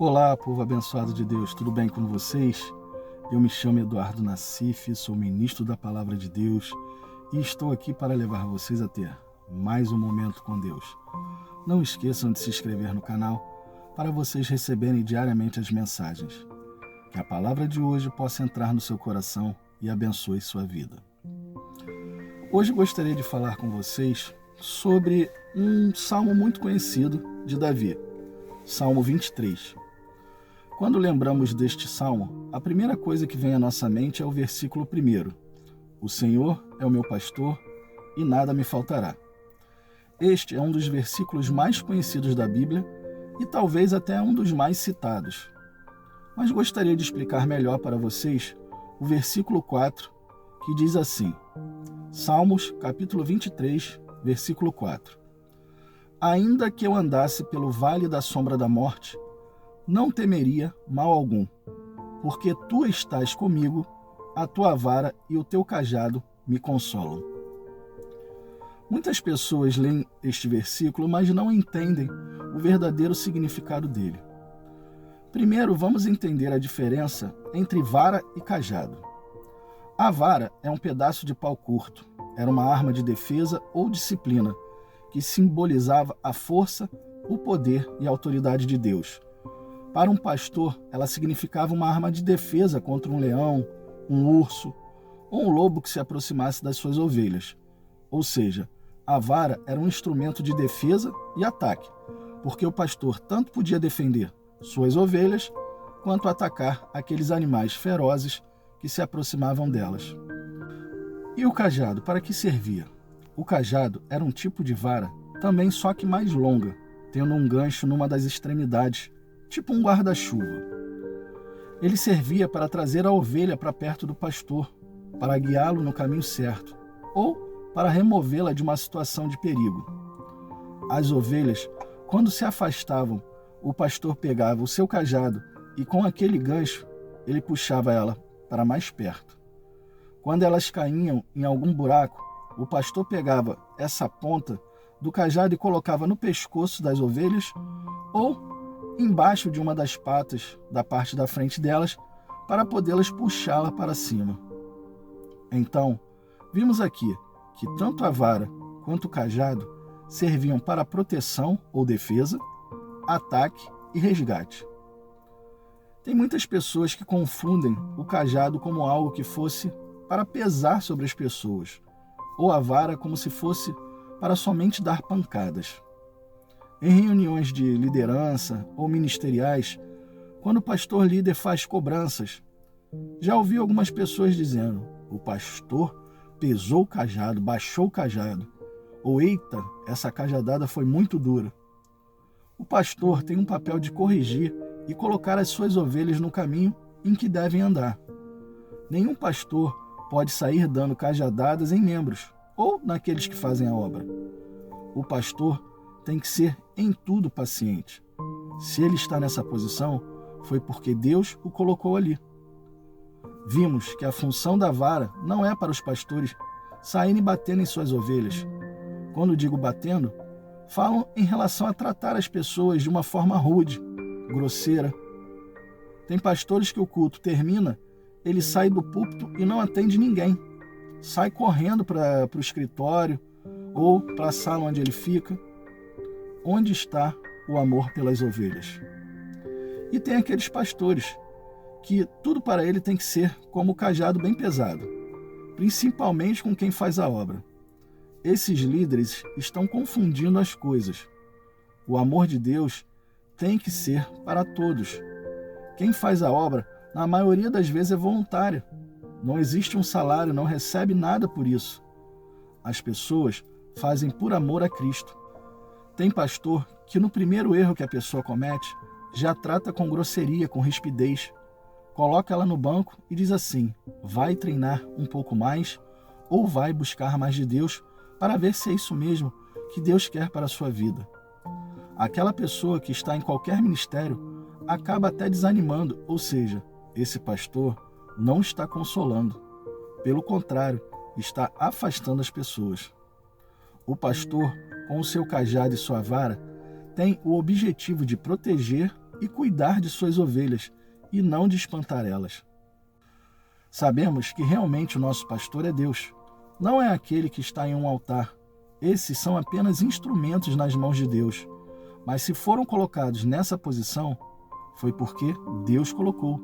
Olá, povo abençoado de Deus, tudo bem com vocês? Eu me chamo Eduardo Nassif, sou ministro da Palavra de Deus e estou aqui para levar vocês a ter mais um momento com Deus. Não esqueçam de se inscrever no canal para vocês receberem diariamente as mensagens. Que a palavra de hoje possa entrar no seu coração e abençoe sua vida. Hoje gostaria de falar com vocês sobre um salmo muito conhecido de Davi, Salmo 23. Quando lembramos deste salmo, a primeira coisa que vem à nossa mente é o versículo 1. O Senhor é o meu pastor e nada me faltará. Este é um dos versículos mais conhecidos da Bíblia e talvez até um dos mais citados. Mas gostaria de explicar melhor para vocês o versículo 4, que diz assim, Salmos capítulo 23, versículo 4. Ainda que eu andasse pelo vale da sombra da morte, não temeria mal algum, porque tu estás comigo, a tua vara e o teu cajado me consolam. Muitas pessoas leem este versículo, mas não entendem o verdadeiro significado dele. Primeiro, vamos entender a diferença entre vara e cajado. A vara é um pedaço de pau curto, era uma arma de defesa ou disciplina, que simbolizava a força, o poder e a autoridade de Deus. Para um pastor, ela significava uma arma de defesa contra um leão, um urso ou um lobo que se aproximasse das suas ovelhas. Ou seja, a vara era um instrumento de defesa e ataque, porque o pastor tanto podia defender suas ovelhas quanto atacar aqueles animais ferozes que se aproximavam delas. E o cajado, para que servia? O cajado era um tipo de vara, também só que mais longa, tendo um gancho numa das extremidades, tipo um guarda-chuva. Ele servia para trazer a ovelha para perto do pastor, para guiá-lo no caminho certo, ou para removê-la de uma situação de perigo. As ovelhas, quando se afastavam, o pastor pegava o seu cajado e com aquele gancho, ele puxava ela para mais perto. Quando elas caíam em algum buraco, o pastor pegava essa ponta do cajado e colocava no pescoço das ovelhas ou embaixo de uma das patas da parte da frente delas para podê-las puxá-la para cima. Então, vimos aqui que tanto a vara quanto o cajado serviam para proteção ou defesa, ataque e resgate. Tem muitas pessoas que confundem o cajado como algo que fosse para pesar sobre as pessoas, ou a vara como se fosse para somente dar pancadas. Em reuniões de liderança ou ministeriais, quando o pastor líder faz cobranças, já ouvi algumas pessoas dizendo, o pastor pesou o cajado, baixou o cajado, ou eita, essa cajadada foi muito dura. O pastor tem um papel de corrigir e colocar as suas ovelhas no caminho em que devem andar. Nenhum pastor pode sair dando cajadadas em membros ou naqueles que fazem a obra. O pastor tem que ser em tudo paciente. Se ele está nessa posição, foi porque Deus o colocou ali. Vimos que a função da vara não é para os pastores saírem batendo em suas ovelhas. Quando digo batendo, falam em relação a tratar as pessoas de uma forma rude, grosseira. Tem pastores que o culto termina, ele sai do púlpito e não atende ninguém. Sai correndo para o escritório ou para a sala onde ele fica. Onde está o amor pelas ovelhas? E tem aqueles pastores que tudo para ele tem que ser como o cajado bem pesado, principalmente com quem faz a obra. Esses líderes estão confundindo as coisas. O amor de Deus tem que ser para todos. Quem faz a obra, na maioria das vezes, é voluntária. Não existe um salário, não recebe nada por isso. As pessoas fazem por amor a Cristo. Tem pastor que no primeiro erro que a pessoa comete, já trata com grosseria, com rispidez. Coloca ela no banco e diz assim, vai treinar um pouco mais ou vai buscar mais de Deus para ver se é isso mesmo que Deus quer para a sua vida. Aquela pessoa que está em qualquer ministério acaba até desanimando, ou seja, esse pastor não está consolando. Pelo contrário, está afastando as pessoas. O pastor, com o seu cajado e sua vara, tem o objetivo de proteger, e cuidar de suas ovelhas, e não de espantar elas. Sabemos que realmente o nosso pastor é Deus, não é aquele que está em um altar. Esses são apenas instrumentos nas mãos de Deus, mas se foram colocados nessa posição, foi porque Deus colocou,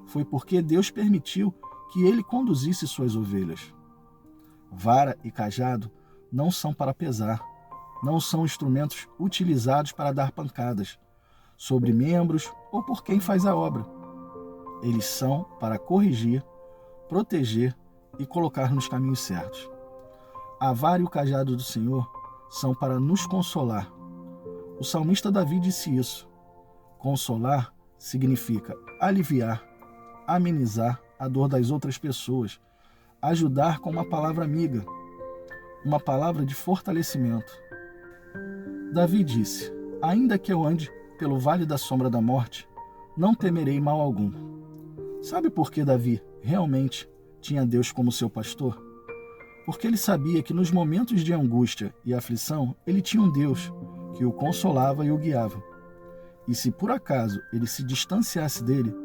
foi porque Deus permitiu que ele conduzisse suas ovelhas. Vara e cajado não são para pesar, não são instrumentos utilizados para dar pancadas sobre membros ou por quem faz a obra. Eles são para corrigir, proteger e colocar nos caminhos certos. A vara e o cajado do Senhor são para nos consolar. O salmista Davi disse isso. Consolar significa aliviar, amenizar a dor das outras pessoas, ajudar com uma palavra amiga, uma palavra de fortalecimento. Davi disse: ainda que eu ande pelo vale da sombra da morte, não temerei mal algum. Sabe por que Davi realmente tinha Deus como seu pastor? Porque ele sabia que nos momentos de angústia e aflição, ele tinha um Deus que o consolava e o guiava. E se por acaso ele se distanciasse dele,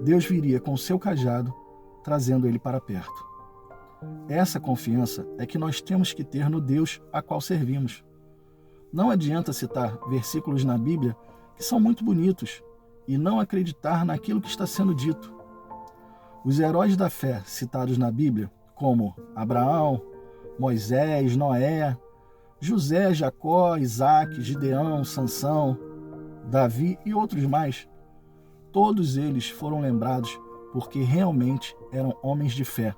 Deus viria com seu cajado, trazendo ele para perto. Essa confiança é que nós temos que ter no Deus a qual servimos. Não adianta citar versículos na Bíblia que são muito bonitos e não acreditar naquilo que está sendo dito. Os heróis da fé citados na Bíblia, como Abraão, Moisés, Noé, José, Jacó, Isaac, Gideão, Sansão, Davi e outros mais, todos eles foram lembrados porque realmente eram homens de fé,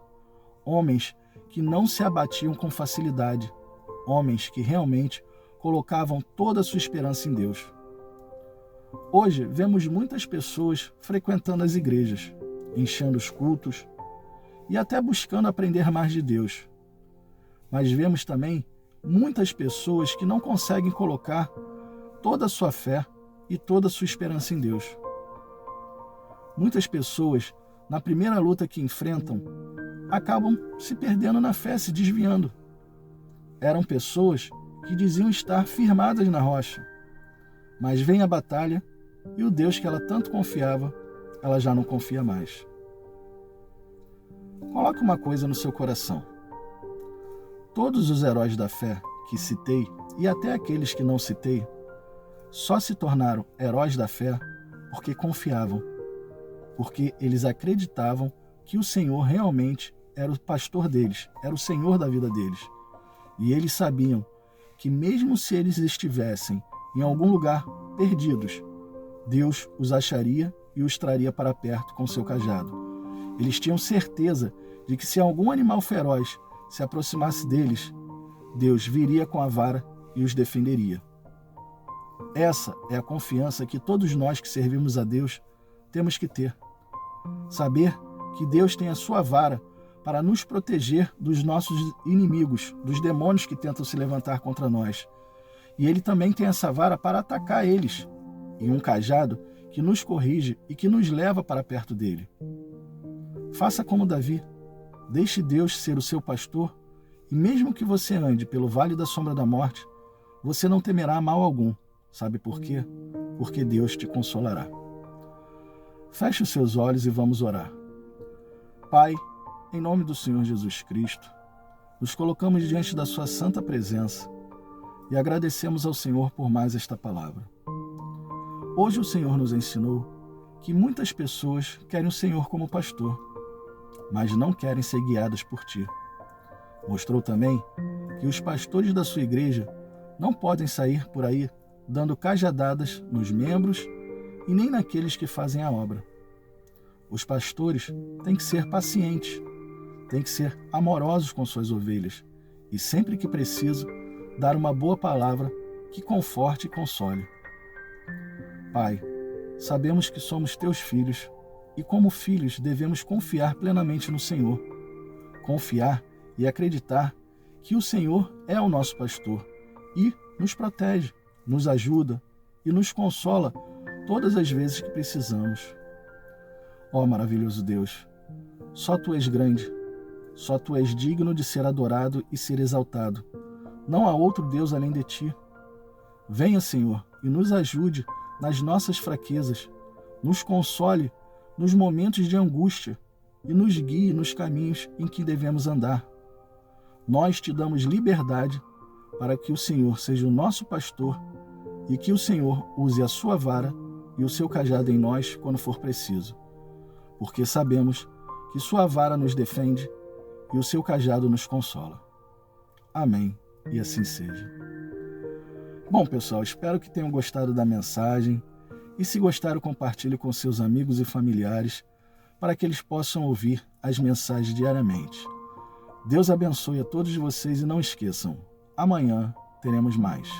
homens que não se abatiam com facilidade, homens que realmente colocavam toda a sua esperança em Deus. Hoje vemos muitas pessoas frequentando as igrejas, enchendo os cultos e até buscando aprender mais de Deus. Mas vemos também muitas pessoas que não conseguem colocar toda a sua fé e toda a sua esperança em Deus. Muitas pessoas, na primeira luta que enfrentam, acabam se perdendo na fé, se desviando. Eram pessoas que diziam estar firmadas na rocha, mas vem a batalha e o Deus que ela tanto confiava, ela já não confia mais. Coloque uma coisa no seu coração. Todos os heróis da fé que citei, e até aqueles que não citei, só se tornaram heróis da fé porque confiavam, porque eles acreditavam que o Senhor realmente era o pastor deles, era o Senhor da vida deles. E eles sabiam que mesmo se eles estivessem em algum lugar perdidos, Deus os acharia e os traria para perto com seu cajado. Eles tinham certeza de que se algum animal feroz se aproximasse deles, Deus viria com a vara e os defenderia. Essa é a confiança que todos nós que servimos a Deus temos que ter. Saber que Deus tem a sua vara para nos proteger dos nossos inimigos, dos demônios que tentam se levantar contra nós. E Ele também tem essa vara para atacar eles, e um cajado que nos corrige e que nos leva para perto dele. Faça como Davi. Deixe Deus ser o seu pastor, e mesmo que você ande pelo vale da sombra da morte, você não temerá mal algum. Sabe por quê? Porque Deus te consolará. Feche os seus olhos e vamos orar. Pai, em nome do Senhor Jesus Cristo, nos colocamos diante da sua santa presença e agradecemos ao Senhor por mais esta palavra. Hoje o Senhor nos ensinou que muitas pessoas querem o Senhor como pastor, mas não querem ser guiadas por Ti. Mostrou também que os pastores da sua igreja não podem sair por aí dando cajadadas nos membros e nem naqueles que fazem a obra. Os pastores têm que ser pacientes, têm que ser amorosos com suas ovelhas e, sempre que preciso, dar uma boa palavra que conforte e console. Pai, sabemos que somos Teus filhos e, como filhos, devemos confiar plenamente no Senhor. Confiar e acreditar que o Senhor é o nosso pastor e nos protege, nos ajuda e nos consola todas as vezes que precisamos. Ó maravilhoso Deus, só Tu és grande, só Tu és digno de ser adorado e ser exaltado. Não há outro Deus além de Ti. Venha, Senhor, e nos ajude nas nossas fraquezas, nos console nos momentos de angústia e nos guie nos caminhos em que devemos andar. Nós te damos liberdade para que o Senhor seja o nosso pastor e que o Senhor use a sua vara e o seu cajado em nós quando for preciso, porque sabemos que sua vara nos defende e o seu cajado nos consola. Amém, e assim seja. Bom, pessoal, espero que tenham gostado da mensagem e, se gostaram, compartilhe com seus amigos e familiares para que eles possam ouvir as mensagens diariamente. Deus abençoe a todos vocês e não esqueçam, amanhã teremos mais.